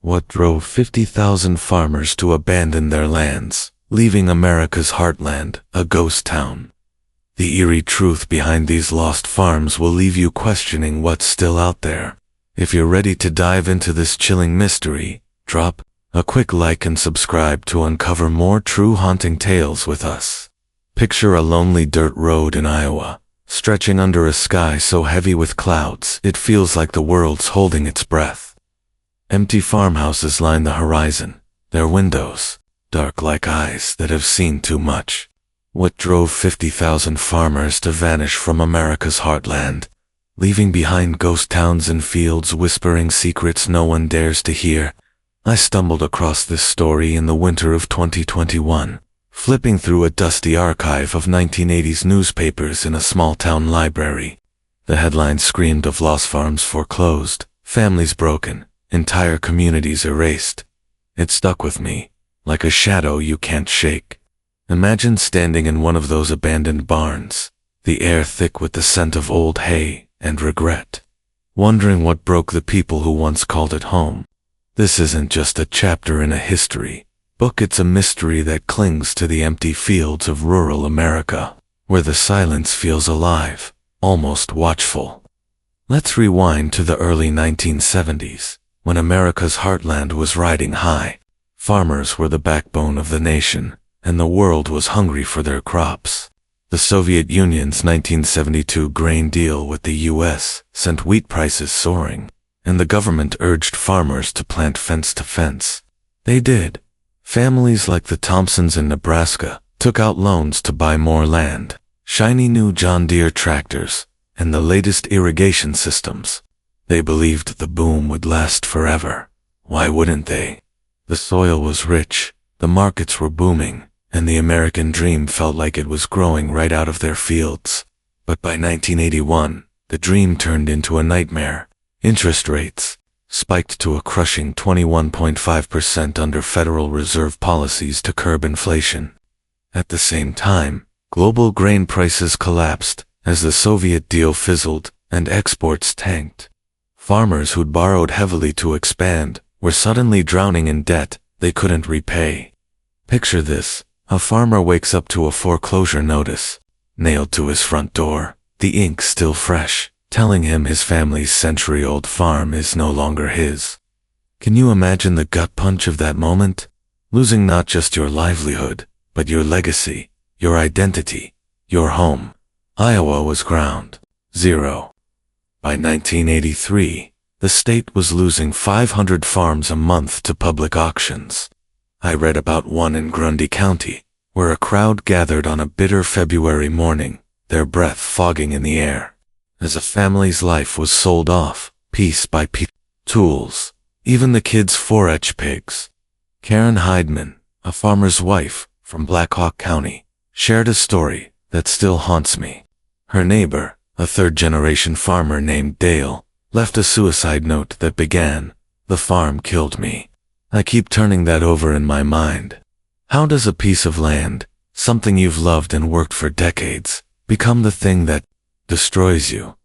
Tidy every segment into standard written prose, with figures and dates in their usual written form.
What drove 50,000 farmers to abandon their lands, leaving America's heartland a ghost town? The eerie truth behind these lost farms will leave you questioning what's still out there. If you're ready to dive into this chilling mystery, drop a quick like and subscribe to uncover more true haunting tales with us. Picture a lonely dirt road in Iowa, stretching under a sky so heavy with clouds it feels like the world's holding its breath. Empty farmhouses line the horizon, their windows dark like eyes that have seen too much. What drove 50,000 farmers to vanish from America's heartland, leaving behind ghost towns and fields whispering secrets no one dares to hear? I stumbled across this story in the winter of 2021, flipping through a dusty archive of 1980s newspapers in a small-town library. The headline screamed of lost farms foreclosed, families broken, entire communities erased. It stuck with me, like a shadow you can't shake. Imagine standing in one of those abandoned barns, the air thick with the scent of old hay and regret, wondering what broke the people who once called it home. This isn't just a chapter in a history book, it's a mystery that clings to the empty fields of rural America, where the silence feels alive, almost watchful. Let's rewind to the early 1970s, when America's heartland was riding high. Farmers were the backbone of the nation, and the world was hungry for their crops. The Soviet Union's 1972 grain deal with the U.S. sent wheat prices soaring, and the government urged farmers to plant fence to fence. They did. Families like the Thompsons in Nebraska took out loans to buy more land, shiny new John Deere tractors, and the latest irrigation systems. They believed the boom would last forever. Why wouldn't they? The soil was rich, the markets were booming, and the American dream felt like it was growing right out of their fields. But by 1981, the dream turned into a nightmare. Interest rates spiked to a crushing 21.5% under Federal Reserve policies to curb inflation. At the same time, global grain prices collapsed as the Soviet deal fizzled and exports tanked. Farmers who'd borrowed heavily to expand were suddenly drowning in debt they couldn't repay. Picture this: a farmer wakes up to a foreclosure notice nailed to his front door, the ink still fresh, telling him his family's century-old farm is no longer his. Can you imagine the gut punch of that moment? Losing not just your livelihood, but your legacy, your identity, your home. Iowa was ground zero. By 1983, the state was losing 500 farms a month to public auctions. I read about one in Grundy County, where a crowd gathered on a bitter February morning, their breath fogging in the air, as a family's life was sold off, piece by piece. Tools, even the kids' 4-H pigs. Karen Heidman, a farmer's wife from Black Hawk County, shared a story that still haunts me. Her neighbor, a third-generation farmer named Dale, left a suicide note that began, "The farm killed me." I keep turning that over in my mind. How does a piece of land, something you've loved and worked for decades, become the thing that destroys you?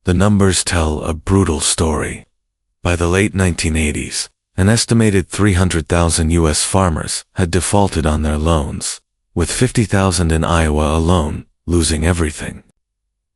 The numbers tell a brutal story. By the late 1980s, an estimated 300,000 U.S. farmers had defaulted on their loans, with 50,000 in Iowa alone losing everything.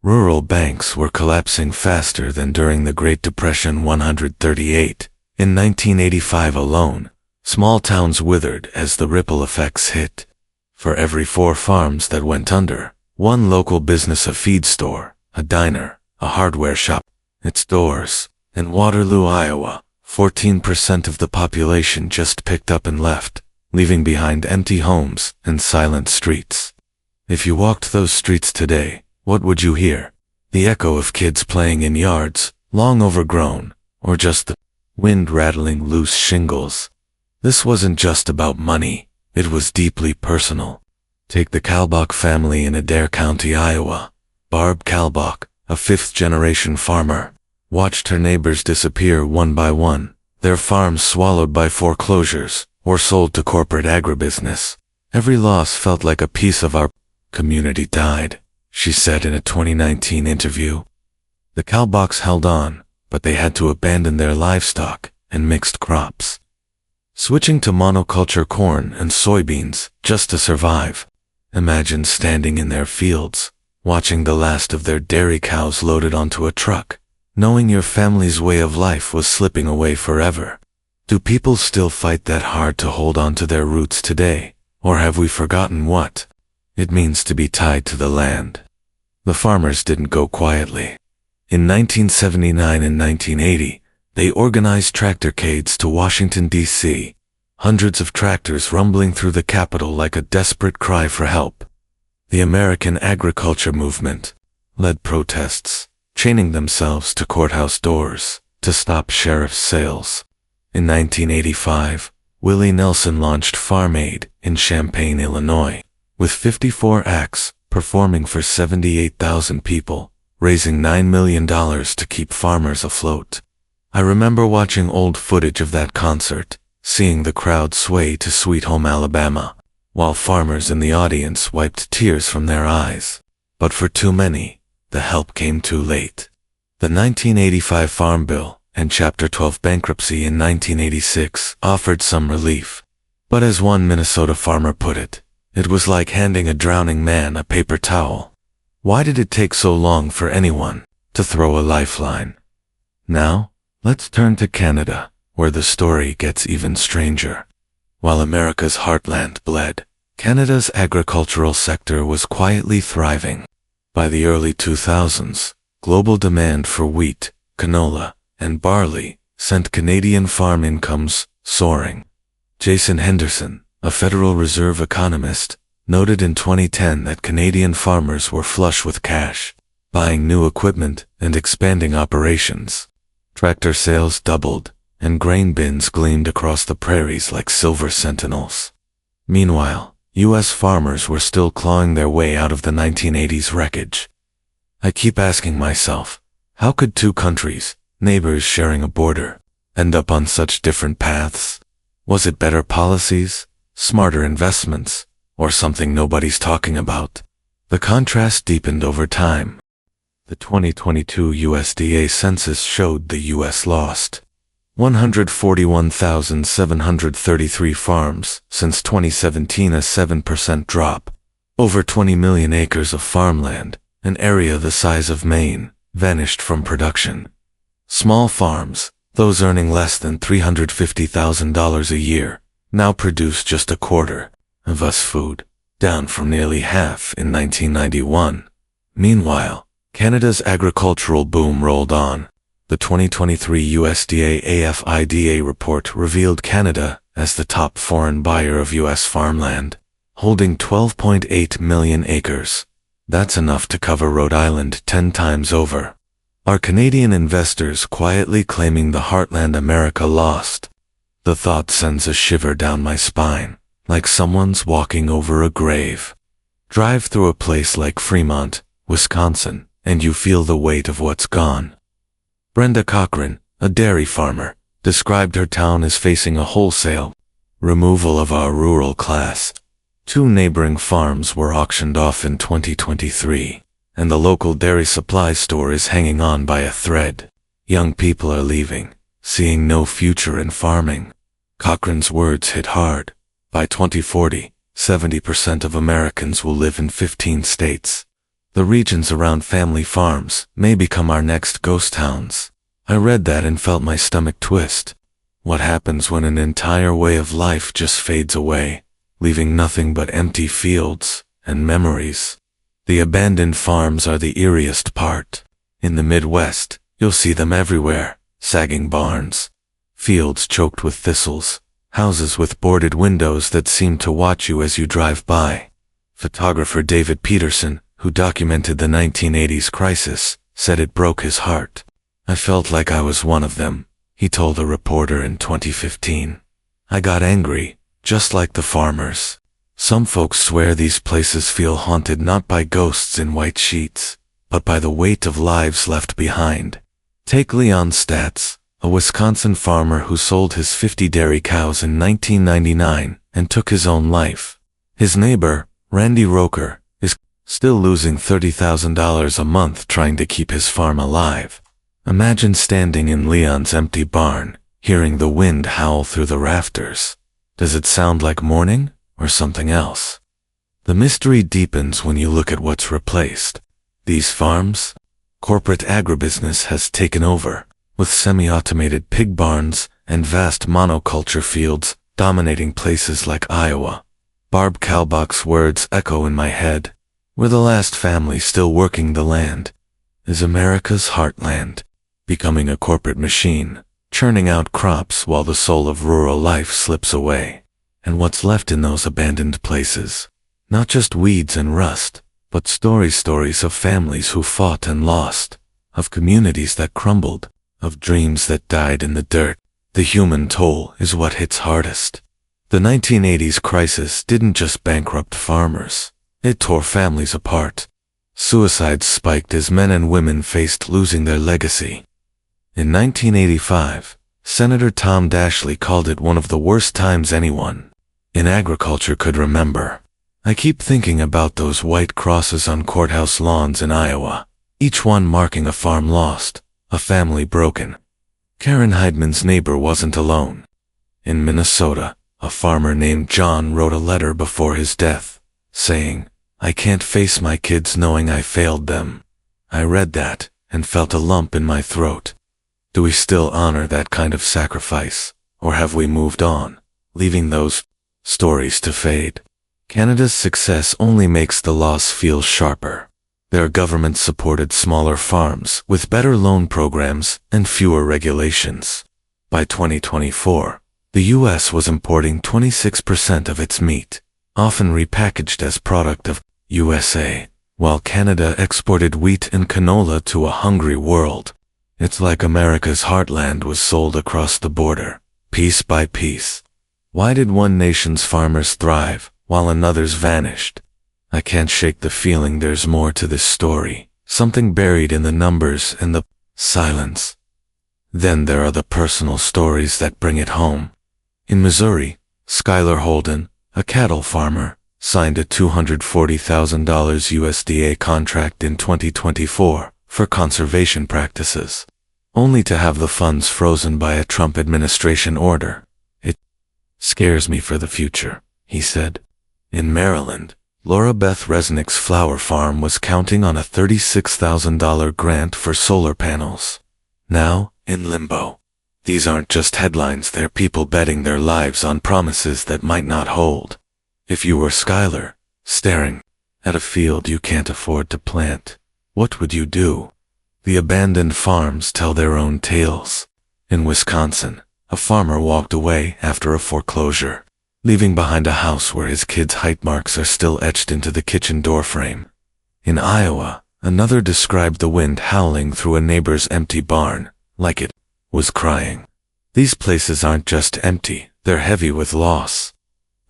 Rural banks were collapsing faster than during the Great Depression 138. In 1985 alone, small towns withered as the ripple effects hit. For every 4 farms that went under, one local business, a feed store, a diner, a hardware shop, its doors. In Waterloo, Iowa, 14% of the population just picked up and left, leaving behind empty homes and silent streets. If you walked those streets today, what would you hear? The echo of kids playing in yards, long overgrown, or just the wind rattling loose shingles. This wasn't just about money, it was deeply personal. Take the Kalbach family in Adair County, Iowa. Barb Kalbach, a 5th-generation farmer, watched her neighbors disappear one by one, their farms swallowed by foreclosures or sold to corporate agribusiness. Every loss felt like a piece of our community died, she said in a 2019 interview. The Kalbachs held on, but they had to abandon their livestock and mixed crops, switching to monoculture corn and soybeans just to survive. Imagine standing in their fields, watching the last of their dairy cows loaded onto a truck, knowing your family's way of life was slipping away forever. Do people still fight that hard to hold on to their roots today, or have we forgotten what it means to be tied to the land? The farmers didn't go quietly. In 1979 and 1980, they organized tractorcades to Washington, D.C., hundreds of tractors rumbling through the Capitol like a desperate cry for help. The American agriculture movement led protests, chaining themselves to courthouse doors to stop sheriff's sales. In 1985, Willie Nelson launched Farm Aid in Champaign, Illinois, with 54 acts performing for 78,000 people, raising $9 million to keep farmers afloat. I remember watching old footage of that concert, seeing the crowd sway to Sweet Home Alabama, while farmers in the audience wiped tears from their eyes. But for too many, the help came too late. The 1985 Farm Bill and Chapter 12 bankruptcy in 1986 offered some relief. But as one Minnesota farmer put it, it was like handing a drowning man a paper towel. Why did it take so long for anyone to throw a lifeline? Now, let's turn to Canada, where the story gets even stranger. While America's heartland bled, Canada's agricultural sector was quietly thriving. By the early 2000s, global demand for wheat, canola, and barley sent Canadian farm incomes soaring. Jason Henderson, a Federal Reserve economist, noted in 2010 that Canadian farmers were flush with cash, buying new equipment and expanding operations. Tractor sales doubled, and grain bins gleamed across the prairies like silver sentinels. Meanwhile, U.S. farmers were still clawing their way out of the 1980s wreckage. I keep asking myself, how could two countries, neighbors sharing a border, end up on such different paths? Was it better policies, smarter investments, or something nobody's talking about? The contrast deepened over time. The 2022 USDA census showed the U.S. lost 141,733 farms since 2017, a 7% drop. Over 20 million acres of farmland, an area the size of Maine, vanished from production. Small farms, those earning less than $350,000 a year, now produce just a quarter of US food, down from nearly half in 1991. Meanwhile, Canada's agricultural boom rolled on. The 2023 USDA AFIDA report revealed Canada as the top foreign buyer of U.S. farmland, holding 12.8 million acres. That's enough to cover Rhode Island 10 times over. Are Canadian investors quietly claiming the heartland America lost? The thought sends a shiver down my spine, like someone's walking over a grave. Drive through a place like Fremont, Wisconsin, and you feel the weight of what's gone. Brenda Cochran, a dairy farmer, described her town as facing a wholesale removal of our rural class. 2 neighboring farms were auctioned off in 2023, and the local dairy supply store is hanging on by a thread. Young people are leaving, seeing no future in farming. Cochran's words hit hard. By 2040, 70% of Americans will live in 15 states. The regions around family farms may become our next ghost towns. I read that and felt my stomach twist. What happens when an entire way of life just fades away, leaving nothing but empty fields and memories? The abandoned farms are the eeriest part. In the Midwest, you'll see them everywhere. Sagging barns, fields choked with thistles, houses with boarded windows that seem to watch you as you drive by. Photographer David Peterson, who documented the 1980s crisis, said it broke his heart. I felt like I was one of them, he told a reporter in 2015. I got angry, just like the farmers. Some folks swear these places feel haunted not by ghosts in white sheets, but by the weight of lives left behind. Take Leon Statz, a Wisconsin farmer who sold his 50 dairy cows in 1999 and took his own life. His neighbor, Randy Roker, is still losing $30,000 a month trying to keep his farm alive. Imagine standing in Leon's empty barn, hearing the wind howl through the rafters. Does it sound like morning or something else? The mystery deepens when you look at what's replaced. These farms, corporate agribusiness has taken over, with semi-automated pig barns and vast monoculture fields dominating places like Iowa. Barb Kalbach's words echo in my head. We're the last family still working the land. Is America's heartland becoming a corporate machine, churning out crops while the soul of rural life slips away? And what's left in those abandoned places? Not just weeds and rust, but stories of families who fought and lost, of communities that crumbled, of dreams that died in the dirt. The human toll is what hits hardest. The 1980s crisis didn't just bankrupt farmers. It tore families apart. Suicides spiked as men and women faced losing their legacy. In 1985, Senator Tom Dashley called it one of the worst times anyone in agriculture could remember. I keep thinking about those white crosses on courthouse lawns in Iowa, each one marking a farm lost, a family broken. Karen Heidman's neighbor wasn't alone. In Minnesota, a farmer named John wrote a letter before his death, saying, "I can't face my kids knowing I failed them." I read that and felt a lump in my throat. Do we still honor that kind of sacrifice, or have we moved on, leaving those stories to fade? Canada's success only makes the loss feel sharper. There are government-supported smaller farms with better loan programs and fewer regulations. By 2024, the U.S. was importing 26% of its meat, often repackaged as product of USA, while Canada exported wheat and canola to a hungry world. It's like America's heartland was sold across the border, piece by piece. Why did one nation's farmers thrive while another's vanished? I can't shake the feeling there's more to this story, something buried in the numbers and the silence. Then there are the personal stories that bring it home. In Missouri, Skylar Holden, a cattle farmer, signed a $240,000 USDA contract in 2024 for conservation practices, only to have the funds frozen by a Trump administration order. "It scares me for the future," he said. In Maryland, Laura Beth Resnick's flower farm was counting on a $36,000 grant for solar panels. Now, in limbo. These aren't just headlines, they're people betting their lives on promises that might not hold. If you were Skylar, staring at a field you can't afford to plant, what would you do? The abandoned farms tell their own tales. In Wisconsin, a farmer walked away after a foreclosure, leaving behind a house where his kids' height marks are still etched into the kitchen doorframe. In Iowa, another described the wind howling through a neighbor's empty barn, like it was crying. These places aren't just empty, they're heavy with loss.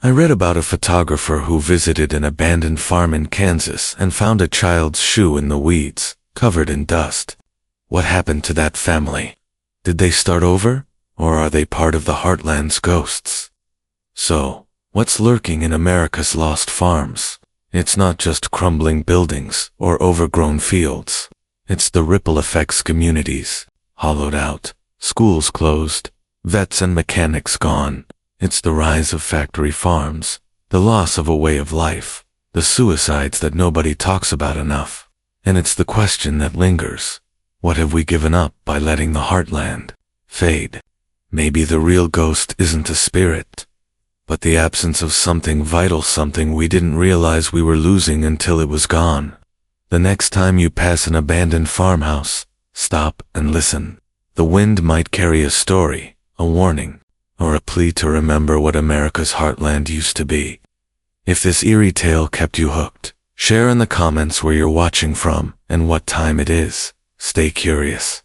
I read about a photographer who visited an abandoned farm in Kansas and found a child's shoe in the weeds, covered in dust. What happened to that family? Did they start over, or are they part of the Heartland's ghosts? So, what's lurking in America's lost farms? It's not just crumbling buildings or overgrown fields. It's the ripple effects: communities hollowed out, schools closed, vets and mechanics gone. It's the rise of factory farms, the loss of a way of life, the suicides that nobody talks about enough. And it's the question that lingers. What have we given up by letting the heartland fade? Maybe the real ghost isn't a spirit, but the absence of something vital, something we didn't realize we were losing until it was gone. The next time you pass an abandoned farmhouse, stop and listen. The wind might carry a story, a warning, or a plea to remember what America's heartland used to be. If this eerie tale kept you hooked, share in the comments where you're watching from and what time it is. Stay curious.